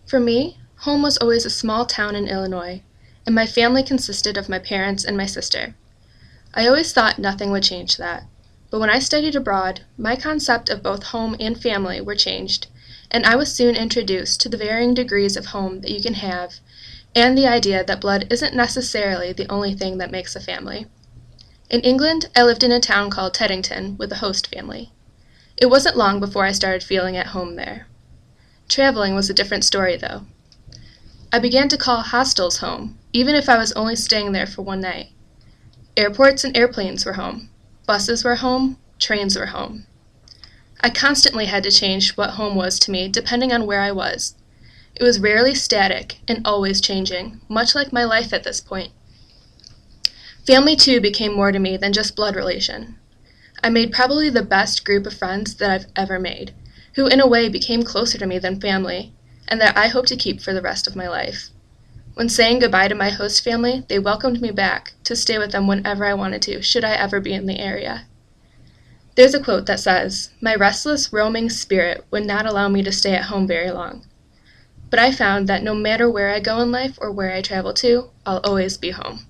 For me, home was always a small town in Illinois, and my family consisted of my parents and my sister. I always thought nothing would change that, but when I studied abroad, my concept of both home and family were changed, and I was soon introduced to the varying degrees of home that you can have, and the idea that blood isn't necessarily the only thing that makes a family. In England, I lived in a town called Teddington with a host family. It wasn't long before I started feeling at home there. Traveling was a different story, though. I began to call hostels home, even if I was only staying there for one night. Airports and airplanes were home. Buses were home. Trains were home. I constantly had to change what home was to me depending on where I was. It was rarely static and always changing, much like my life at this point. Family, too, became more to me than just blood relation. I made probably the best group of friends that I've ever made, who in a way became closer to me than family, and that I hope to keep for the rest of my life. When saying goodbye to my host family, they welcomed me back to stay with them whenever I wanted to, should I ever be in the area. There's a quote that says, "My restless, roaming spirit would not allow me to stay at home very long." But I found that no matter where I go in life or where I travel to, I'll always be home.